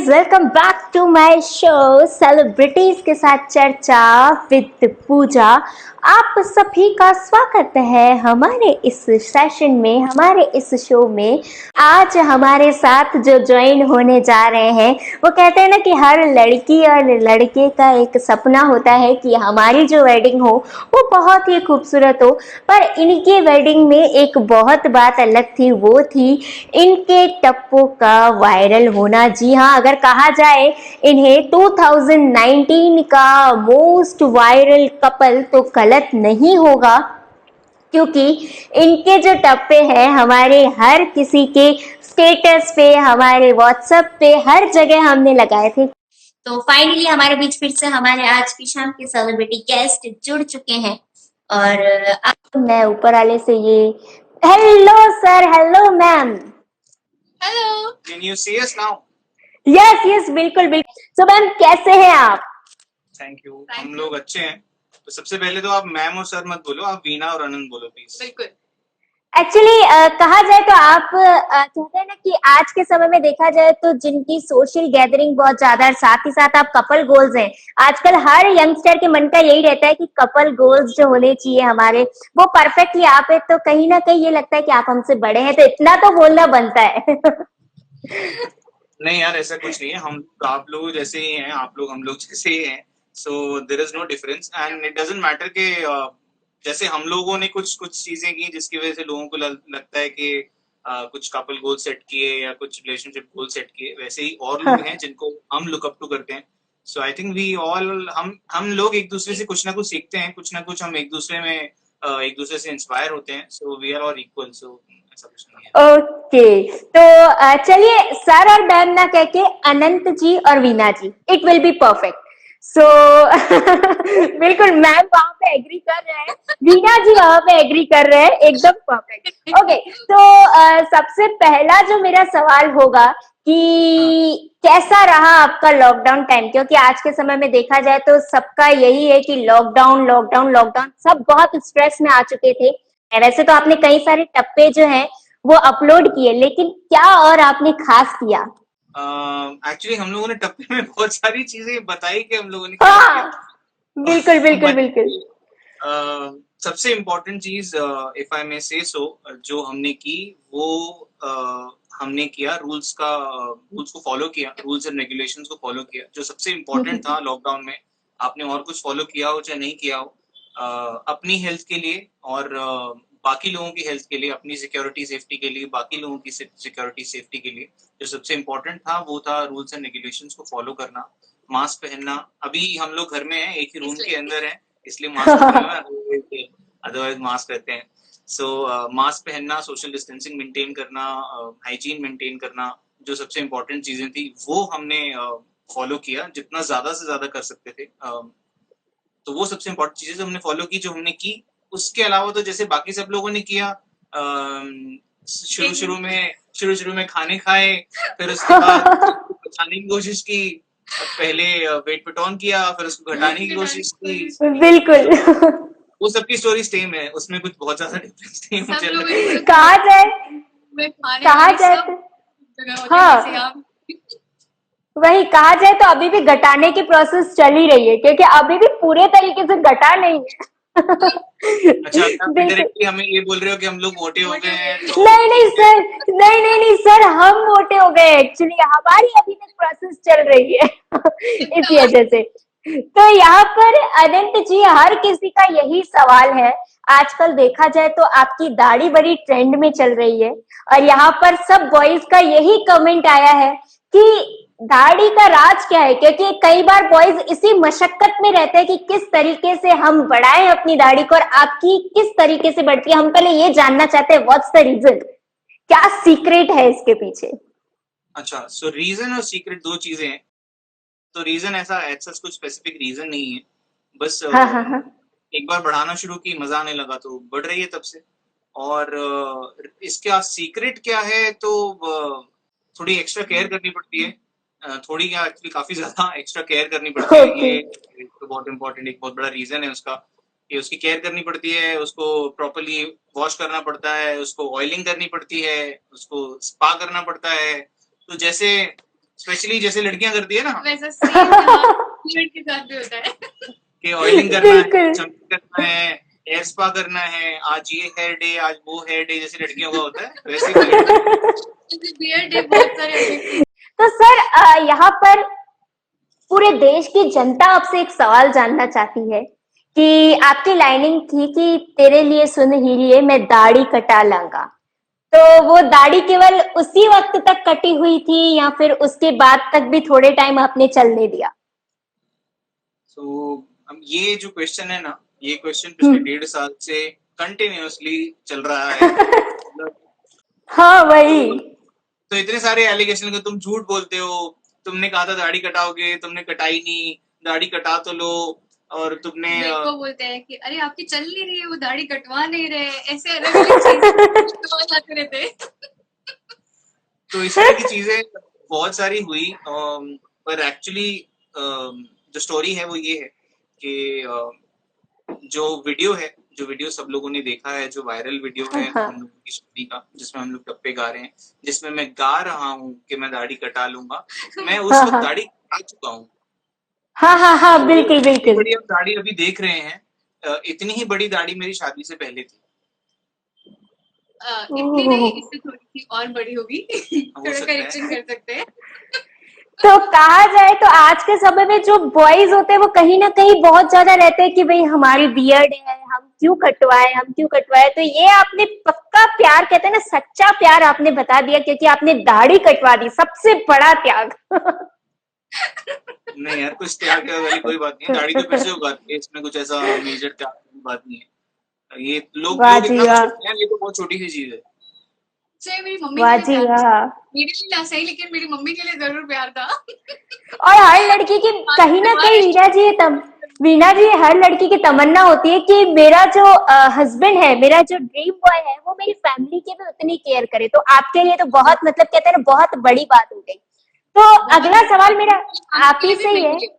Welcome back to my show celebrities के साथ चर्चा विद पूजा। आप सभी का स्वागत है हमारे इस सेशन में, हमारे इस शो में। आज हमारे साथ जो ज्वाइन होने जा रहे हैं, वो कहते हैं ना कि हर लड़की और लड़के का एक सपना होता है कि हमारी जो वेडिंग हो वो बहुत ही खूबसूरत हो। पर इनकी वेडिंग में एक बहुत बात अलग थी, वो थी इनके टप्पो का वायरल होना। जी हाँ, अगर कहा जाए इन्हें 2019 का मोस्ट वायरल कपल तो गलत नहीं होगा, क्योंकि इनके जो टप्पे हैं हमारे हर किसी के स्टेटस पे, हमारे व्हाट्सएप पे, हर जगह हमने लगाए थे। तो फाइनली हमारे बीच फिर से हमारे आज की शाम के सेलिब्रिटी गेस्ट जुड़ चुके हैं। और अब मैं ऊपर वाले से ये hello sir, hello ma'am. Hello. Can you see us now? Yes yes, बिल्कुल बिल्कुल। सो मैम कैसे हैं आप? थैंक यू, हम लोग अच्छे हैं। तो सबसे पहले तो आप मैम और सर मत बोलो, आप वीना और आनंद बोलो प्लीज। बिल्कुल। एक्चुअली कहा जाए तो आप कहते हैं ना कि आज के समय में देखा जाए तो जिनकी सोशल गैदरिंग बहुत ज्यादा है, साथ ही साथ आप कपल गोल्स हैं। आजकल हर यंगस्टर के मन का यही रहता है कि कपल गोल्स जो होने चाहिए हमारे, वो परफेक्टली आप है। तो कहीं ना कहीं ये लगता है कि आप हमसे बड़े हैं, तो इतना तो बोलना बनता है। नहीं यार, ऐसा कुछ नहीं है। हम आप लोग जैसे ही हैं, आप लोग हम लोग जैसे ही हैं। So there is no difference and it doesn't matter कि जैसे हम लोगों ने कुछ कुछ चीजें की जिसकी वजह से लोगों को लगता है कि कुछ कपल गोल सेट किए या कुछ रिलेशनशिप गोल सेट किए, वैसे ही और लोग हैं जिनको हम लुक अप टू करते हैं। सो आई थिंक वी ऑल हम लोग एक दूसरे से कुछ ना कुछ सीखते हैं, कुछ ना कुछ हम एक दूसरे में एक दूसरे से इंस्पायर होते हैं। So we are all equal. So ऐसा कुछ नहीं है। ओके, तो चलिए सर और मैम ना कह के अनंत जी और वीना जी, इट विल बी परफेक्ट। सो बिल्कुल मैम वहां पे एग्री कर रहे हैं, वीना जी वहां पे एग्री कर रहे हैं, एकदम परफेक्ट। ओके, तो सबसे पहला जो मेरा सवाल होगा कि कैसा रहा आपका लॉकडाउन टाइम? क्योंकि आज के समय में देखा जाए तो सबका यही है कि लॉकडाउन लॉकडाउन लॉकडाउन, सब बहुत स्ट्रेस में आ चुके थे। वैसे तो आपने कई सारे टप्पे जो हैं वो अपलोड किए, लेकिन क्या और आपने खास किया? एक्चुअली हम लोगों ने टप्पे में बहुत सारी चीजें बताई कि हम लोगों ने क्या हाँ, किया। बिल्कुल बिल्कुल बिल्कुल। सबसे इम्पोर्टेंट चीज, इफ आई मे से सो, जो हमने की वो हमने किया रूल्स को फॉलो किया, रूल्स एंड रेगुलेशंस को फॉलो किया। जो सबसे इम्पोर्टेंट था लॉकडाउन में, आपने और कुछ फॉलो किया हो चाहे नहीं किया हो, अपनी हेल्थ के लिए और बाकी लोगों की हेल्थ के लिए, अपनी सिक्योरिटी सेफ्टी के लिए, बाकी लोगों की सिक्योरिटी सेफ्टी के लिए जो सबसे इम्पोर्टेंट था वो था रूल्स एंड रेगुलेशंस को फॉलो करना, मास्क पहनना। अभी हम लोग घर में हैं, एक ही रूम के अंदर हैं, इसलिए मास्क अदरवाइज मास्क रहते हैं। सो मास्क पहनना, सोशल डिस्टेंसिंग मेंटेन करना, हाइजीन मेंटेन करना, जो सबसे इम्पोर्टेंट चीजें थी वो हमने फॉलो किया जितना ज्यादा से ज्यादा कर सकते थे। तो वो सबसे इम्पोर्टेंट चीजें जो हमने फॉलो की, जो हमने की। उसके अलावा तो जैसे बाकी सब लोगों ने किया, शुरू में खाने खाए, फिर उसके बाद बचाने की कोशिश की, पहले वेट पुट ऑन किया, फिर उसको घटाने की कोशिश की। बिल्कुल। वो सबकी स्टोरी सेम है, उसमें कुछ बहुत ज्यादा डिफरेंस नहीं मुझे लगता है। कहा जाए कहा जाए तो हाँ, वही कहा जाए तो अभी भी घटाने की प्रोसेस चल ही रही है, क्योंकि अभी भी पूरे तरीके से घटा नहीं है। अच्छा, आप बिल्कुल। डायरेक्टली हमें ये बोल रहे हो कि हम लोग मोटे हो गए हैं तो नहीं नहीं सर, नहीं नहीं नहीं सर, हम मोटे हो गए। एक्चुअली हमारी अभी तक प्रोसेस चल रही है इस वजह से। तो यहाँ पर अनंत जी, हर किसी का यही सवाल है। आजकल देखा जाए तो आपकी दाढ़ी बड़ी ट्रेंड में चल रही है, और यहाँ पर सब बॉयज का यही कमेंट आया है कि दाढ़ी का राज क्या है? क्योंकि कई बार बॉयज इसी मशक्कत में रहते हैं कि किस तरीके से हम बढ़ाएं अपनी दाढ़ी को, और आपकी किस तरीके से बढ़ती है। हम पहले ये जानना चाहते हैं, व्हाट्स द रीजन? क्या सीक्रेट है इसके पीछे? अच्छा, सो रीजन और सीक्रेट दो चीजें हैं। तो रीजन ऐसा कुछ स्पेसिफिक रीजन नहीं है, बस हाँ। एक बार बढ़ाना शुरू की, मजा आने लगा तो बढ़ रही है तब से। और इसका सीक्रेट क्या है? तो थोड़ी एक्स्ट्रा केयर करनी पड़ती है, थोड़ी क्या एक्चुअली काफी ज्यादा एक्स्ट्रा केयर करनी पड़ती है। ये तो बहुत इम्पोर्टेंट, एक बहुत बड़ा रीजन है उसका। ये उसकी केयर करनी पड़ती है, उसको प्रॉपरली वॉश करना पड़ता है, उसको ऑयलिंग करनी पड़ती है, उसको स्पा करना पड़ता है। तो जैसे स्पेशली जैसे लड़कियां करती है ना वैसा सेम पीरियड के साथ भी होता है। कि ऑयलिंग करना है, बिल्कुल। चमकी करना है, हेयर स्पा करना है, आज ये हेयर डे, आज वो हेयर डे, जैसे लड़कियों का होता है वैसे ही पीरियड का। बियर्ड डे बहुत सारे होते हैं। तो सर यहाँ पर पूरे देश की जनता आपसे एक सवाल जानना चाहती है कि आपकी लाइनिंग थी कि तेरे लिए सुन ही लिए मैं दाढ़ी कटा लाऊंगा, तो वो दाढ़ी केवल उसी वक्त तक कटी हुई थी या फिर उसके बाद तक भी थोड़े टाइम आपने चलने दिया? तो अब ये जो क्वेश्चन है ना, ये क्वेश्चन पिछले 1.5 साल से कंटिन्यूअसली चल रहा है। हाँ वही। तो इतने सारे एलिगेशन कि तुम झूठ बोलते हो, तुमने कहा था दाढ़ी कटाओगे, तुमने कटाई नहीं, दाढ़ी कटा तो लो, और तुमने मेरे को बोलते हैं कि अरे आपकी चल नहीं रही है, वो दाढ़ी कटवा नहीं रहे, ऐसे अलग अलग चीजें जाते रहते हैं। तो इस तरह की चीजें बहुत सारी हुई। पर एक्चुअली जो स्टोरी है वो ये है कि जो वीडियो सब लोगों ने देखा है, जो वायरल वीडियो है हाँ। हम लोगों की शादी का, जिसमें हम लोग टप्पे गा रहे हैं, जिसमें मैं गा रहा हूँ कि मैं दाढ़ी कटा लूंगा, मैं उस हाँ, वक्त हाँ। दाढ़ी कटा चुका हूँ। हाँ हाँ हाँ, तो बिल्कुल इतनी बिल्कुल। बड़ी आप दाढ़ी अभी देख रहे हैं, इतनी ही बड़ी दाढ़ी मेरी शादी से पहले थी। इतनी नहीं, इससे थोड़ी सी और बड़ी होगी। थोड़ा सकता है। करेक्शन कर सकते हैं। तो कहा जाए तो आज के समय में जो बॉयज होते हैं वो कहीं ना कहीं बहुत ज्यादा रहते हैं कि भाई हमारी बियर्ड है, हम क्यों कटवाए। तो ये आपने पक्का प्यार, कहते हैं ना सच्चा प्यार, आपने बता दिया क्योंकि आपने दाढ़ी कटवा दी, सबसे बड़ा त्याग। नहीं यार, कुछ त्याग वाली कोई बात नहीं है, दाढ़ी तो फिर से उगाती है, इसमें कुछ ऐसा मेजर त्याग की बात नहीं है। ये लोग वाह लोग जी इतना कुछ वाह, करते हैं, ये तो बहुत छोटी सी चीज है। चाहे मेरी मम्मी वाह के लिए जी प्यार, वाह। मेरे लिए ना सही, लेकिन मेरी मम्मी के लिए जरूर प्यार था। और हर लड़की की कहीं ना कहीं, वीना जी हर लड़की की तमन्ना होती है कि मेरा जो हस्बैंड है, मेरा जो ड्रीम बॉय है, वो मेरी फैमिली की भी उतनी केयर करे। तो आपके लिए तो बहुत, मतलब कहते हैं ना, बहुत बड़ी बात हो गई। तो बहुत अगला सवाल मेरा आप के ही लिए भी से ही मेरे है। लिए।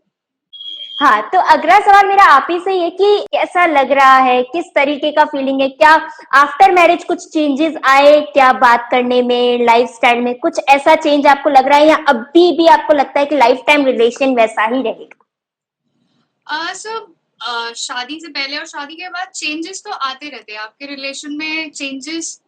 हाँ, तो अगला सवाल मेरा आप ही से ही है कि कैसा लग रहा है, किस तरीके का फीलिंग है, क्या आफ्टर मैरिज कुछ चेंजेस आए क्या, बात करने में, लाइफस्टाइल में कुछ ऐसा चेंज आपको लग रहा है, या अभी भी आपको लगता है कि लाइफ टाइम रिलेशन वैसा ही रहेगा? शादी से पहले और शादी के बाद चेंजेस तो आते रहते हैं, आपके रिलेशन में चेंजेस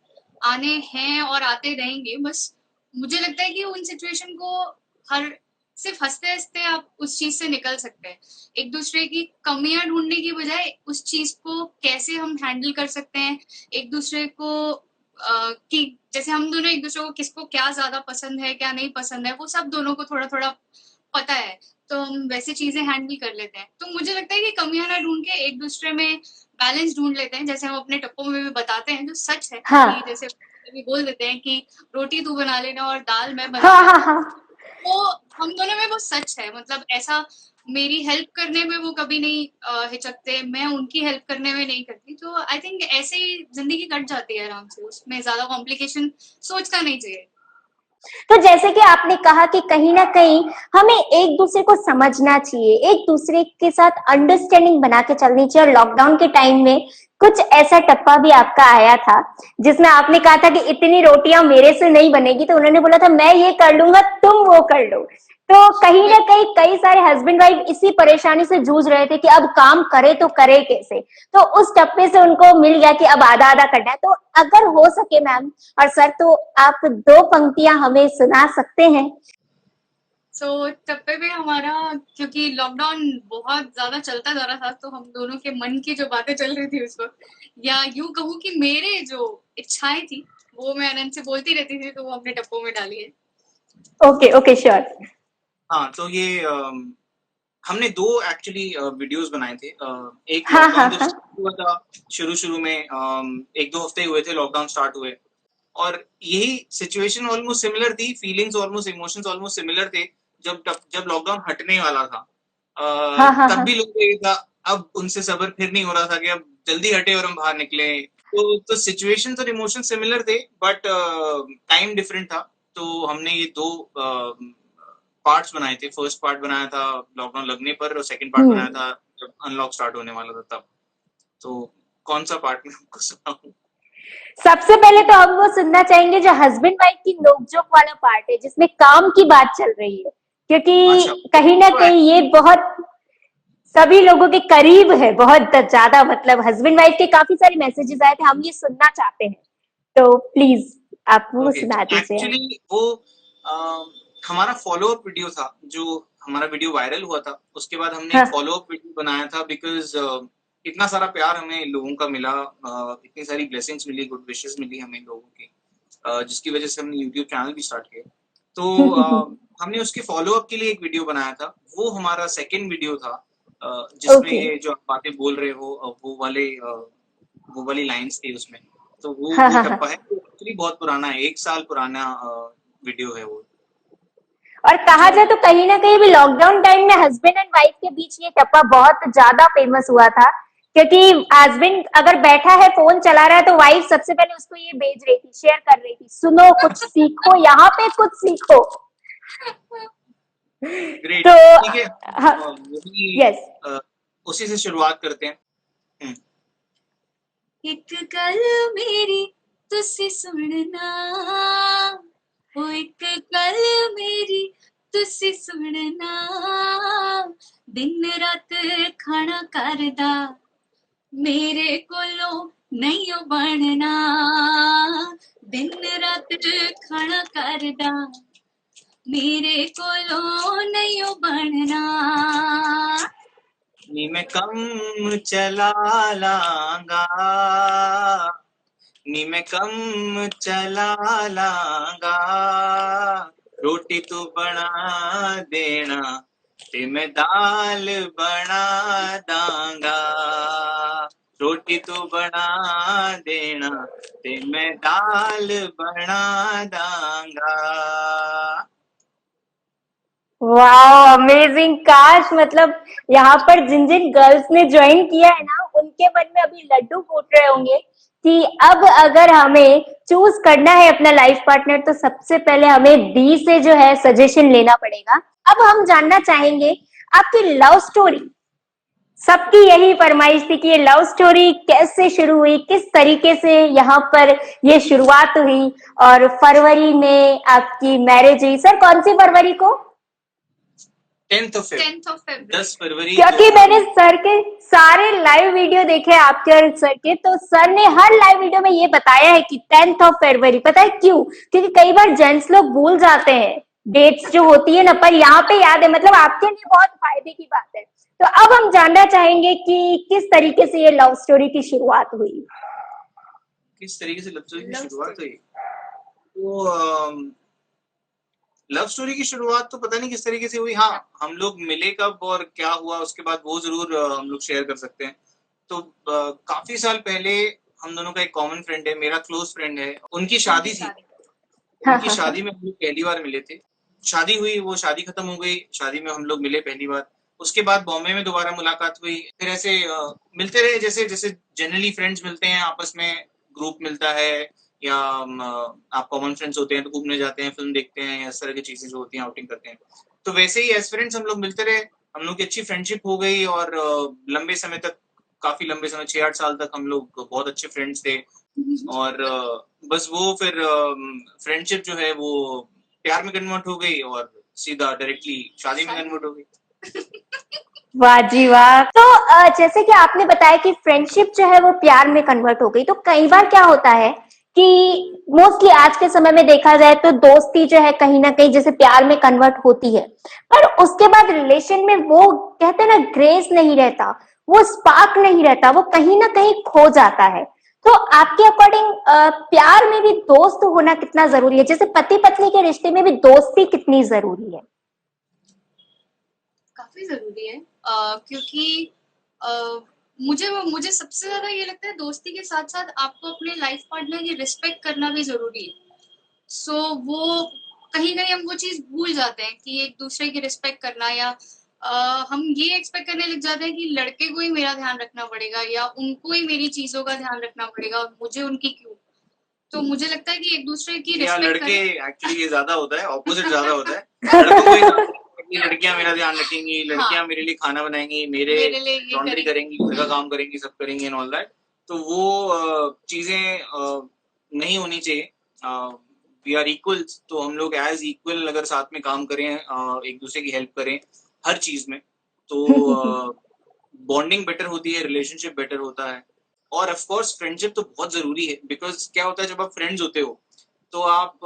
आने हैं और आते रहेंगे। बस मुझे लगता है कि उन सिचुएशन को हर सिर्फ हंसते हंसते आप उस चीज से निकल सकते हैं। एक दूसरे की कमियां ढूंढने की बजाय उस चीज को कैसे हम हैंडल कर सकते हैं, एक दूसरे को कि जैसे हम दोनों एक दूसरे को किसको क्या ज्यादा पसंद है क्या नहीं पसंद है, वो सब दोनों को थोड़ा थोड़ा पता है, तो हम वैसे चीजें हैंडल कर लेते हैं। तो मुझे लगता है कि कमियां ना ढूंढ के एक दूसरे में बैलेंस ढूंढ लेते हैं, जैसे हम अपने टप्पों में भी बताते हैं, जो सच है हाँ कि जैसे कभी बोल देते हैं कि रोटी तू बना लेना और दाल मैं बना हाँ हाँ लूंगा। हाँ। तो हम दोनों में वो सच है, मतलब ऐसा मेरी हेल्प करने में वो कभी नहीं हिचकते, मैं उनकी हेल्प करने में नहीं करती। तो आई थिंक ऐसे ही जिंदगी कट जाती है आराम से, उसमें ज्यादा कॉम्प्लिकेशन सोचना नहीं चाहिए। तो जैसे कि आपने कहा कि कहीं ना कहीं हमें एक दूसरे को समझना चाहिए, एक दूसरे के साथ अंडरस्टैंडिंग बना के चलनी चाहिए, और लॉकडाउन के टाइम में कुछ ऐसा टप्पा भी आपका आया था जिसमें आपने कहा था कि इतनी रोटियां मेरे से नहीं बनेगी, तो उन्होंने बोला था मैं ये कर लूंगा, तुम वो कर लो। तो कहीं ना कहीं कई सारे हस्बैंड वाइफ इसी परेशानी से जूझ रहे थे कि अब काम करे तो करे कैसे। तो उस टप्पे से उनको मिल गया कि अब आधा आधा करना है। तो अगर हो सके मैम और सर, तो आप 2 पंक्तियां हमें सुना सकते हैं? तब पे भी हमारा, क्योंकि लॉकडाउन बहुत ज्यादा चलता जा रहा था, तो हम दोनों के मन की जो बातें चल रही थी उस वक्त, या यूं कहूँ कि मेरे जो इच्छाएं थी वो मैं अनंत से बोलती रहती थी, तो वो अपने टप्पों में डाली है। Okay okay sure. हाँ, तो ये हमने 2 एक्चुअली वीडियोस बनाए थे। एक हाँ हाँ लॉकडाउन जब हाँ। स्टार्ट हुआ था, शुरू में 1-2 हफ्ते हुए थे लॉकडाउन स्टार्ट हुए, और यही सिचुएशन ऑलमोस्ट सिमिलर थी, feelings almost, emotions almost similar थे जब लॉकडाउन हटने वाला था। हाँ हाँ तब हाँ। भी लोगों को ये था, अब उनसे सब्र फिर नहीं हो रहा था कि अब जल्दी हटे और हम बाहर निकले। तो सिचुएशंस और इमोशंस सिमिलर थे, बट टाइम डिफरेंट था। तो हमने ये 2 पार्ट्स बनाए थे। फर्स्ट पार्ट बनाया था लॉकडाउन लगने पर, और सेकंड पार्ट बनाया था जब अनलॉक स्टार्ट होने वाला था तब। तो कौन सा पार्ट में आपको सुनाऊं? सबसे पहले तो हम वो सुनना चाहेंगे जो हस्बैंड वाइफ की नोकझोंक वाला पार्ट है, जिसमें काम की बात चल रही है, अच्छा, क्योंकि कहीं ना तो कहीं ये बहुत सभी लोगों के करीब है, बहुत ज्यादा। मतलब हस्बैंड वाइफ के काफी सारे मैसेजेस आए थे, हम ये सुनना चाहते हैं, तो प्लीज आप वो ओके, सुना तो दीजिए। एक्चुअली वो हमारा फॉलोअप वीडियो था, जो हमारा वीडियो वायरल हुआ था, उसके बाद हमने एक हाँ फॉलोअप वीडियो बनाया था, बिकॉज इतना सारा प्यार हमें लोगों का मिला, इतनी सारी ब्लेसिंग्स मिली, गुड विशेस मिली हमें लोगों की, जिसकी वजह से हमने यूट्यूब चैनल भी स्टार्ट किया। तो हमने उसके फॉलोअप के लिए एक वीडियो बनाया था, वो हमारा सेकेंड वीडियो था, जिसमें ओके। ये जो आप बातें बोल रहे हो, वो वाली लाइंस थी उसमें। तो हाँ वो हाँ हाँ। टप्पा है, वो एक्चुअली बहुत पुराना है, 1 साल पुराना वीडियो है वो। और कहा जो जाए तो कहीं ना कहीं भी लॉकडाउन टाइम में हस्बैंड एंड वाइफ के बीच ये टप्पा बहुत ज्यादा फेमस हुआ था, क्योंकि हस्बैंड अगर बैठा है फोन चला रहा है तो वाइफ सबसे पहले उसको ये भेज रही थी, शेयर कर रही थी, सुनो कुछ सीखो, यहाँ पे कुछ सीखो। ग्रेट, तो ठीक है, वही यस। अ, उसी से शुरुआत करते हैं। हम्म, एक गल मेरी तुसी सुनना, ओ एक गल मेरी तुसी सुनना, दिन रात खाना करदा मेरे कोलों नहीं ओ बनना, दिन रात खाना करदा मेरे कोलों नहीं ओ बनना। नी मैं कम चला लांगा, नी मैं कम चला लांगा, रोटी तू बना देना ते मैं दाल बना दांगा, रोटी तू बना देना ते मैं दाल बना दांगा। Wow amazing. काश मतलब यहाँ पर जिन जिन गर्ल्स ने ज्वाइन किया है ना, उनके मन में अभी लड्डू फूट रहे होंगे कि अब अगर हमें चूज करना है अपना लाइफ पार्टनर तो सबसे पहले हमें डी से जो है सजेशन लेना पड़ेगा। अब हम जानना चाहेंगे आपकी लव स्टोरी। सबकी यही फरमाइश थी कि ये लव स्टोरी कैसे शुरू हुई, किस तरीके से यहाँ पर ये शुरुआत हुई, और फरवरी में आपकी मैरिज हुई। सर कौन सी फरवरी को? 10th of Feb, 10th of February। 10 फरवरी क्योंकि मैंने सर के सारे लाइव वीडियो देखे आपके और सर के, तो सर ने हर लाइव वीडियो में ये बताया है कि 10th ऑफ फरवरी। पता है क्यों? क्योंकि कई बार जेंट्स लोग भूल जाते हैं डेट्स जो होती है ना, पर यहाँ पे याद है, मतलब आपके लिए बहुत फायदे की बात है। तो अब हम जानना चाहेंगे कि किस तरीके से ये लव स्टोरी की शुरुआत हुई। किस तरीके से लव स्टोरी की शुरुआत हुई? तो लव स्टोरी की शुरुआत तो पता नहीं किस तरीके से हुई। हाँ, हम लोग मिले कब और क्या हुआ उसके बाद वो जरूर हम लोग शेयर कर सकते हैं। तो काफी साल पहले हम दोनों का एक कॉमन फ्रेंड है, मेरा क्लोज फ्रेंड है, उनकी शादी थी। उनकी शादी में हम लोग पहली बार मिले थे। शादी हुई, वो शादी खत्म हो गई, शादी में हम लोग मिले पहली बार। उसके बाद बॉम्बे में दोबारा मुलाकात हुई, फिर ऐसे मिलते रहे, जैसे जैसे जनरली फ्रेंड्स मिलते हैं आपस में, ग्रुप मिलता है, या आप कॉमन फ्रेंड्स होते हैं तो घूमने जाते हैं, फिल्म देखते हैं, इस तरह की चीजें जो होती हैं, आउटिंग करते हैं। तो वैसे ही एज फ्रेंड्स हम लोग मिलते रहे, हम लोग की अच्छी फ्रेंडशिप हो गई, और लंबे समय तक, काफी लंबे समय, 6-8 साल तक हम लोग बहुत अच्छे फ्रेंड्स थे। और बस वो फिर फ्रेंडशिप जो है वो प्यार में कन्वर्ट हो गई, और सीधा डायरेक्टली शादी में कन्वर्ट हो गई। वाह जी वाह। तो जैसे कि आपने बताया कि फ्रेंडशिप जो है वो प्यार में कन्वर्ट हो गई, तो कई बार क्या होता है कि मोस्टली आज के समय में देखा जाए तो दोस्ती जो है कहीं ना कहीं जैसे प्यार में कन्वर्ट होती है, पर उसके बाद रिलेशन में वो कहते हैं ना ग्रेस नहीं रहता, वो स्पार्क नहीं रहता, वो कहीं ना कहीं खो जाता है। तो आपके अकॉर्डिंग प्यार में भी दोस्त होना कितना जरूरी है? जैसे पति पत्नी के रिश्ते में भी दोस्ती कितनी जरूरी है? काफी जरूरी है, क्योंकि मुझे सबसे ज्यादा ये लगता है दोस्ती के साथ साथ आपको अपने लाइफ पार्टनर की रिस्पेक्ट करना भी जरूरी है। सो वो कहीं कहीं हम वो चीज भूल जाते हैं कि एक दूसरे की रिस्पेक्ट करना, या हम ये एक्सपेक्ट करने लग जाते हैं कि लड़के को ही मेरा ध्यान रखना पड़ेगा, या उनको ही मेरी चीजों का ध्यान रखना पड़ेगा, मुझे उनकी क्यों। तो मुझे लगता है कि एक दूसरे की या रिस्पेक्ट लड़के, करें। एक्चुअली ये ज्यादा होता है, ऑपोजिट ज्यादा होता है। लड़कों को ये लड़कियां मेरा ध्यान रखेंगी, लड़कियां मेरे लिए खाना बनाएंगी, मेरे मेरे लिए ये लॉन्ड्री करेंगे। करेंगी, घर का काम करेंगी, सब करेंगी एंड ऑल दैट। तो वो चीजें नहीं होनी चाहिए। वी आर इक्वल, तो हम लोग एज इक्वल अगर साथ में काम करें, एक दूसरे की हेल्प करें हर चीज में, तो बॉन्डिंग बेटर होती है, रिलेशनशिप बेटर होता है। और ऑफ कोर्स फ्रेंडशिप तो बहुत जरूरी है, बिकॉज क्या होता है जब आप फ्रेंड्स होते हो तो आप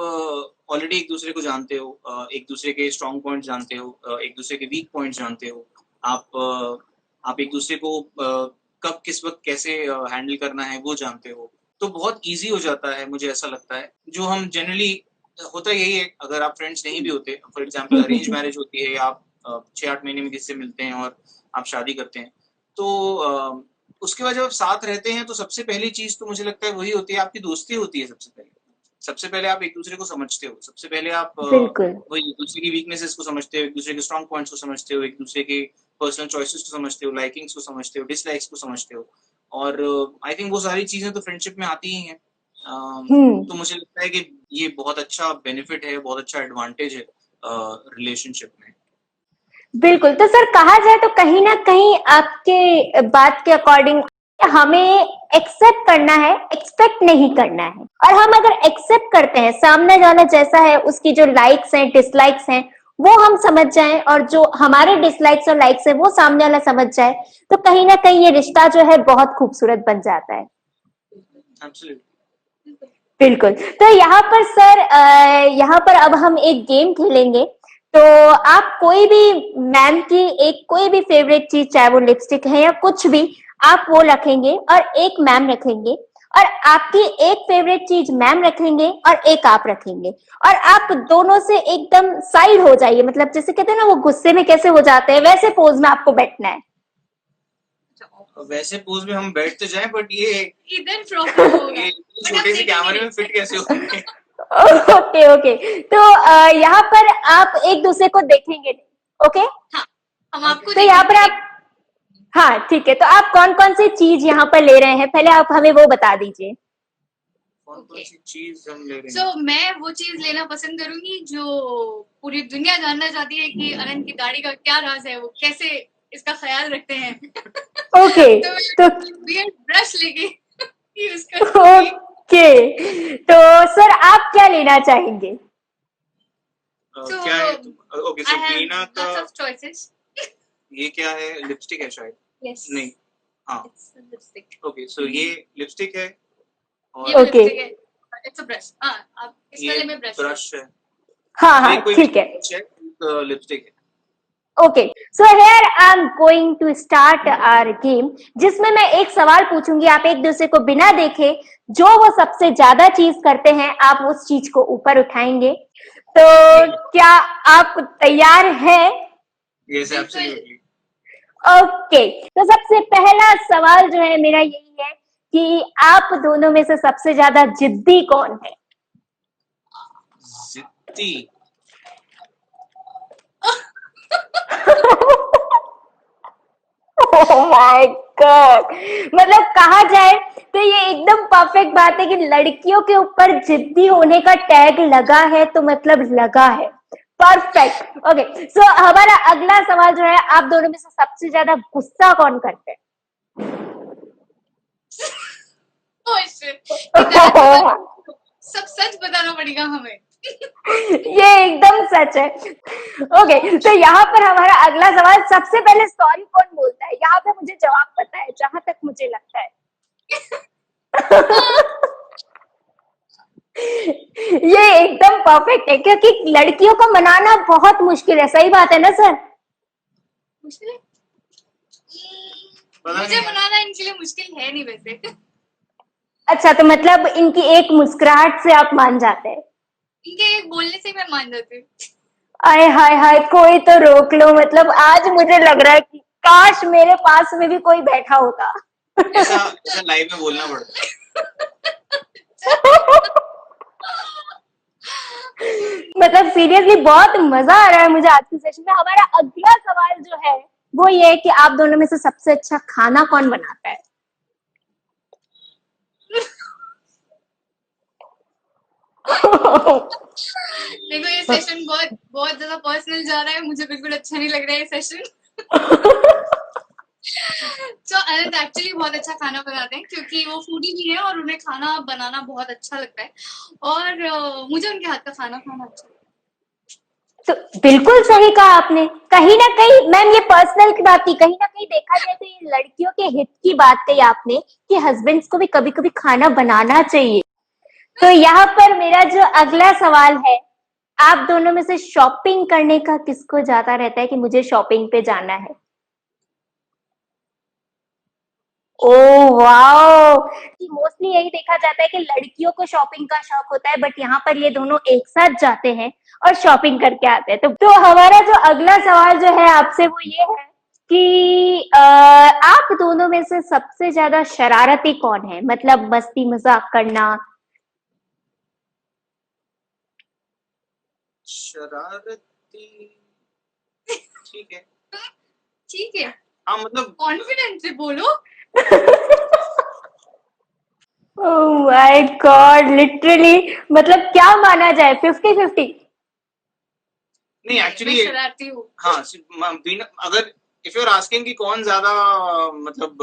ऑलरेडी एक दूसरे को जानते हो, एक दूसरे के स्ट्रॉन्ग पॉइंट जानते हो, एक दूसरे के वीक पॉइंट जानते हो। आप एक दूसरे को कब किस वक्त कैसे हैंडल करना है वो जानते हो, तो बहुत इजी हो जाता है, मुझे ऐसा लगता है। जो हम जनरली होता यही है, अगर आप फ्रेंड्स नहीं भी होते, फॉर एग्जाम्पल अरेंज मैरिज होती है, आप 6-8 महीने में किसी से मिलते हैं और आप शादी करते हैं, तो उसके बाद जब आप साथ रहते हैं तो सबसे पहली चीज तो मुझे लगता है वही होती है, आपकी दोस्ती होती है। सबसे पहले आप एक दूसरे को समझते हो, सबसे पहले आप बिल्कुल वही एक दूसरे की वीकनेसेस को समझते हो, एक दूसरे के स्ट्रॉन्ग पॉइंट्स को समझते हो, एक दूसरे के पर्सनल चॉइसेस को समझते हो, लाइकिंग्स को समझते हो, डिसलाइक्स को समझते हो। और आई थिंक वो सारी चीजें तो फ्रेंडशिप में आती ही हैं। तो मुझे लगता है कि ये बहुत अच्छा बेनिफिट है, बहुत अच्छा एडवांटेज है रिलेशनशिप में। बिल्कुल। तो सर कहा जाए तो कहीं ना कहीं आपके बात के अकॉर्डिंग हमें एक्सेप्ट करना है, एक्सपेक्ट नहीं करना है। और हम अगर एक्सेप्ट करते हैं, सामने वाला जैसा है उसकी जो लाइक्स हैं डिसलाइक्स हैं वो हम समझ जाएं, और जो हमारे डिसलाइक्स और लाइक्स है वो सामने वाला समझ जाए, तो कहीं ना कहीं ये रिश्ता जो है बहुत खूबसूरत बन जाता है। Absolutely. बिल्कुल। तो यहाँ पर सर यहाँ पर अब हम एक गेम खेलेंगे। तो आप कोई भी मैम की एक कोई भी फेवरेट चीज, चाहे वो लिपस्टिक है या कुछ भी, आप वो रखेंगे और एक मैम रखेंगे, और आपकी एक फेवरेट चीज मैम रखेंगे और एक आप रखेंगे, और आप दोनों से एकदम साइड हो जाइए, मतलब जैसे कहते हैं ना वो गुस्से में कैसे हो जाते हैं, वैसे पोज में आपको बैठना है। वैसे पोज में हम बैठ तो जाएं, बट ये इधर प्रॉपर होगा। ये छोटे से कैमरे में फिट कैसे होंगे? Okay okay. तो यहाँ पर आप एक दूसरे को देखेंगे नहीं, ओके? हाँ, हम आपको तो यहाँ पर आप, हाँ ठीक है, तो आप कौन कौन सी चीज यहाँ पर ले रहे हैं, पहले आप हमें वो बता दीजिए। कौन सी चीज हम ले रहे हैं? सो मैं वो चीज लेना पसंद करूंगी जो पूरी दुनिया जानना चाहती है कि अनंत की दाढ़ी का क्या राज है, वो कैसे इसका ख्याल रखते हैं। ओके तो बियर्ड ब्रश लेके यूज करूंगी। ओके, तो सर आप क्या लेना चाहेंगे? So, क्या है? Okay, I so have Meena का lots of choices. ये क्या है? लिपस्टिक है शायद? Yes. नहीं, हाँ, It's a lipstick. ओके, सो ये लिपस्टिक है ये और Okay. lipstick है. It's a brush. हाँ, आप इस ये वाले में ब्रश। ब्रश है। हाँ हाँ ठीक है। लिपस्टिक है। Okay, so here I am going to start our game, जिसमें मैं एक सवाल पूछूंगी, आप एक दूसरे को बिना देखे जो वो सबसे ज्यादा चीज करते हैं आप उस चीज को ऊपर उठाएंगे। तो क्या आप तैयार हैं? Yes, absolutely. ओके, तो सबसे पहला सवाल जो है मेरा यही है कि आप दोनों में से सबसे ज्यादा जिद्दी कौन है? जिद्दी? ओह माय गॉड, मतलब कहा जाए तो ये एकदम परफेक्ट बात है कि लड़कियों के ऊपर जिद्दी होने का टैग लगा है, तो मतलब लगा है। परफेक्ट। ओके, सो हमारा अगला सवाल जो है, आप दोनों में से सबसे ज्यादा गुस्सा कौन करते हैं? Oh shit. सब सच बताना पड़ेगा हमें। ये एकदम सच है। ओके, तो यहाँ पर हमारा अगला सवाल, सबसे पहले सॉरी कौन बोलता है? यहाँ पे मुझे जवाब पता है जहां तक मुझे लगता है। ये एकदम परफेक्ट है, क्योंकि लड़कियों को मनाना बहुत मुश्किल है। सही बात है ना सर? मुश्किल है? पता मुझे नहीं। बनाना इनके लिए मुश्किल है नहीं वैसे। अच्छा, तो मतलब इनकी एक मुस्कुराहट से आप मान जाते हैं? इनके एक बोलने से मैं मान जाती हूँ। आय हाय हाय, कोई तो रोक लो। मतलब आज मुझे लग रहा है कि काश मेरे पास में भी कोई बैठा होता। ऐसा लाइव में बोलना पड़ता है। मतलब सीरियसली बहुत मजा आ रहा है मुझे आज की सेशन में। हमारा अगला सवाल जो है वो ये है कि आप दोनों में से सबसे अच्छा खाना कौन बनाता है? देखो ये सेशन बहुत बहुत ज्यादा पर्सनल जा रहा है, मुझे बिल्कुल अच्छा नहीं लग रहा है ये सेशन। सो अनंत एक्चुअली बहुत अच्छा खाना बनाते हैं क्योंकि वो फूडी भी है और उन्हें खाना बनाना बहुत अच्छा लगता है और मुझे उनके हाथ का खाना खाना अच्छा लगता तो बिल्कुल सही कहा आपने। कहीं ना कहीं मैम ये पर्सनल की बात थी, कहीं ना कहीं देखा जाए तो ये लड़कियों के हित की बात कही आपने कि हस्बैंड्स को भी कभी कभी खाना बनाना चाहिए। तो यहाँ पर मेरा जो अगला सवाल है, आप दोनों में से शॉपिंग करने का किसको ज्यादा रहता है कि मुझे शॉपिंग पे जाना है? ओ वाओ, कि मोस्टली यही देखा जाता है कि लड़कियों को शॉपिंग का शौक होता है, बट यहाँ पर ये दोनों एक साथ जाते हैं और शॉपिंग करके आते हैं। तो हमारा जो अगला सवाल जो है आपसे वो ये है कि आप दोनों में से सबसे ज्यादा शरारती कौन है, मतलब मस्ती मजाक करना। शरारती, ठीक है। है। ठीक है, हाँ मतलब कॉन्फिडेंस से बोलो। ओह माय गॉड, लिटरली मतलब क्या माना जाए, 50-50? नहीं मैं एक्चुअली शरारती हूँ। हाँ बिना अगर इफ यू आर आस्किंग कि कौन ज्यादा मतलब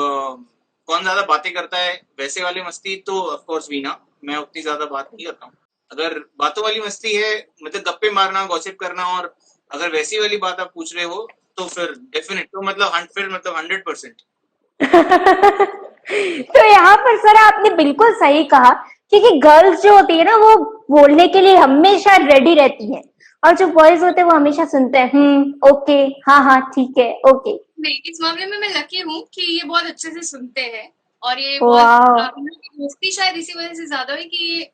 कौन ज्यादा बातें करता है वैसे वाली मस्ती, तो ऑफ कोर्स वीना। मैं उतनी ज्यादा बात नहीं करता हूँ। अगर बातों वाली मस्ती है, मतलब गप्पे मारना, गॉसिप करना, और अगर वैसी वाली बात आप पूछ रहे हो तो फिर डेफिनेट, तो मतलब फिर मतलब 100%। तो यहाँ पर सर आपने बिल्कुल सही कहा, क्योंकि गर्ल्स जो होती है ना वो बोलने के लिए हमेशा रेडी रहती हैं, और जो बॉयज होते हैं वो हमेशा सुनते हैं, ओके, हाँ हाँ ठीक है, ओके। नहीं, इस मामले में मैं लकी हूँ कि ये बहुत अच्छे से सुनते हैं और ये बहुत वाह। दोस्ती शायद इसी वजह से ज्यादा हुई कि ये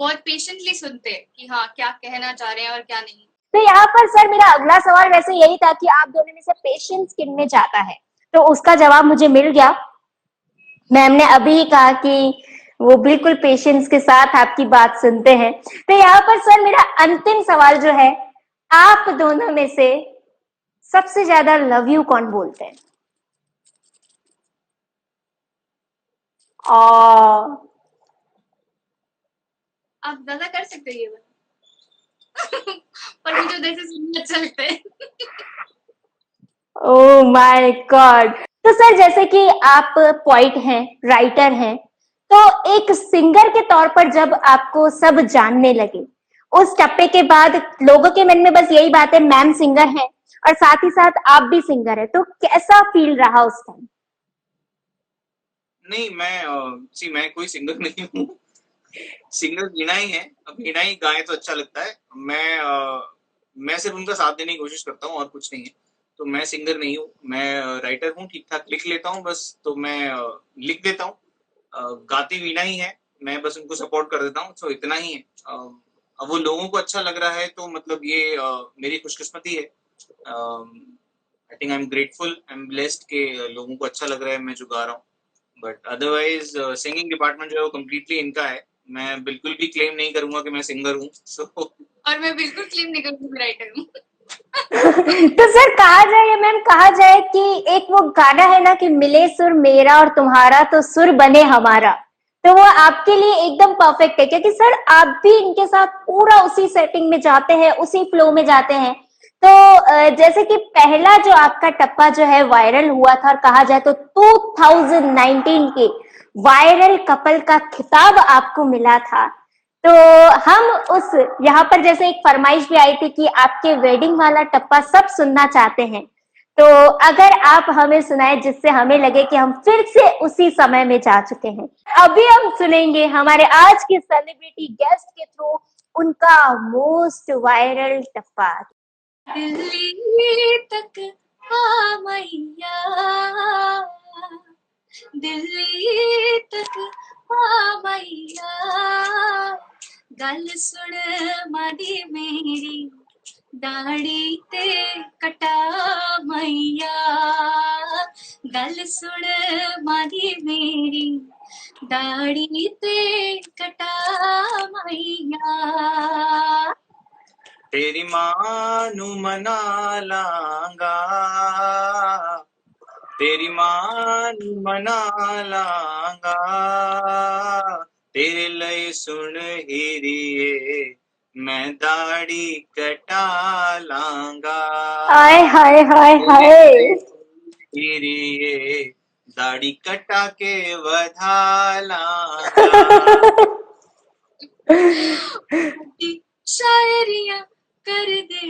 बहुत पेशेंटली सुनते हैं कि हाँ क्या कहना चाह रहे हैं और क्या नहीं। तो यहाँ पर सर मेरा अगला सवाल वैसे यही था कि आप दोनों में से पेशेंस किन में जाता है, तो उसका जवाब मुझे मिल गया। मैम ने अभी ही कहा कि वो बिल्कुल पेशेंस के साथ आपकी बात सुनते हैं। तो यहाँ पर सर मेरा अंतिम सवाल जो है, आप दोनों में से सबसे ज्यादा लव यू कौन बोलते हैं? और आप ज्यादा कर सकते हैं ये बात। पर मुझे उधर से सुनना अच्छा लगता है। Oh my God. तो सर जैसे कि आप पोइट हैं, राइटर हैं, तो एक सिंगर के तौर पर जब आपको सब जानने लगे, उस टप्पे के बाद लोगों के मन में बस यही बात है मैम सिंगर है, और साथ ही साथ आप भी सिंगर है, तो कैसा फील रहा उस टाइम? नहीं मैं कोई सिंगर नहीं हूँ। सिंगर वीना ही है। अब वीना ही गाए तो अच्छा लगता है। मैं सिर्फ उनका साथ देने की कोशिश करता हूँ और कुछ नहीं है। तो मैं सिंगर नहीं हूँ, मैं राइटर हूँ, ठीक ठाक लिख लेता हूँ बस। तो मैं लिख देता हूँ। गाती वीना ही है, मैं बस उनको सपोर्ट कर देता हूँ, तो इतना ही है। अब वो लोगों को अच्छा लग रहा है तो मतलब ये मेरी खुशकिस्मती है। I think I am grateful, I am blessed के लोगों को अच्छा लग रहा है मैं जो गा रहा हूँ। बट अदरवाइज सिंगिंग डिपार्टमेंट जो है वो कम्प्लीटली इनका है। मैं बिल्कुल भी क्लेम नहीं करूंगा कि मैं सिंगर हूँ। सो और मैं बिल्कुल क्लेम नहीं करूंगी राइटर हूँ। तो सर कहा जाए, मैम कहा जाए कि एक वो गाना है ना कि मिले सुर मेरा और तुम्हारा तो सुर बने हमारा, तो वो आपके लिए एकदम परफेक्ट है, क्योंकि सर आप भी इनके साथ पूरा उसी सेटिंग में जाते हैं, उसी फ्लो में जाते हैं। तो जैसे कि पहला जो आपका टप्पा जो है वायरल हुआ था, और कहा जाए तो 2019 के वायरल कपल का खिताब आपको मिला था। तो हम उस यहाँ पर जैसे एक फरमाइश भी आई थी कि आपके वेडिंग वाला टप्पा सब सुनना चाहते हैं, तो अगर आप हमें सुनाए जिससे हमें लगे कि हम फिर से उसी समय में जा चुके हैं। अभी हम सुनेंगे हमारे आज के सेलिब्रिटी गेस्ट के थ्रू उनका मोस्ट वायरल टप्पा। दिल्ली तक आ मैया, दिल्ली तक आ मैया, गल सुन मादी मेरी दाढ़ी ते कटा मैया, गल सुन मादी मेरी दाढ़ी ते कटा मैया। तेरी मां नू मना लांगा, तेरी मां नू मना लांगा, तेरे लई सुन हीरिए मैं दाढ़ी कटा लांगा। हाय हाय हाय हाय। तेरी ये दाढ़ी कटा के वधा लांगा। वड्डी शायरियां कर दे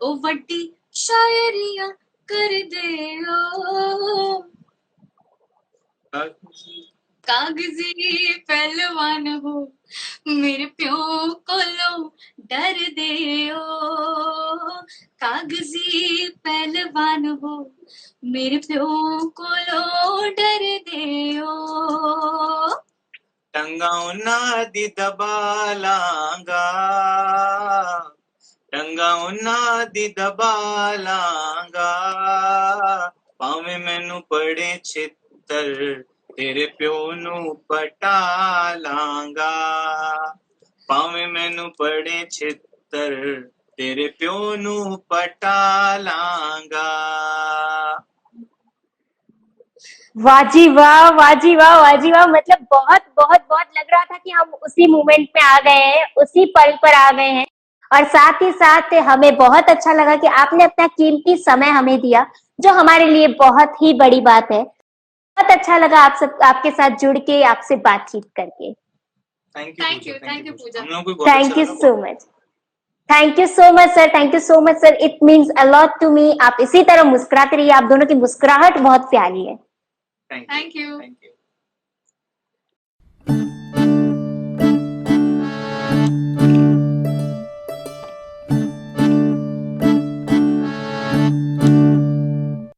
ओ वड्डी शायरियां कर दे ओ कागजी पहलवान हो मेरे प्यो कोलों डर दे ओ कागजी पहलवान हो मेरे प्यो कोलों डर दे ओ टंगा उन्ना दी दबा लांगा, टंगा उन्ना दी दबा लांगा, भावें मैनू पड़े छित्तर तेरे प्यो नू पटा लांगा, भावें मैनू पड़े छित्तर तेरे प्यो नू पटा लांगा। वाह जी वाह, वाह जी वाह, वाह जी वाह। मतलब बहुत बहुत बहुत लग रहा था कि हम उसी मोमेंट में आ गए हैं, उसी पल पर आ गए हैं। और साथ ही साथ हमें बहुत अच्छा लगा कि आपने अपना कीमती समय हमें दिया, जो हमारे लिए बहुत ही बड़ी बात है। बहुत अच्छा लगा आपके साथ जुड़ के, आपसे बातचीत करके। Thank you Pooja. हम लोगों को बहुत थैंक अच्छा यू लगा। So much, thank you so much sir, thank you so much sir. It means a lot to me. आप इसी तरह मुस्कुराते रहिए, आप दोनों की मुस्कुराहट बहुत प्यारी है। Thank you. यू।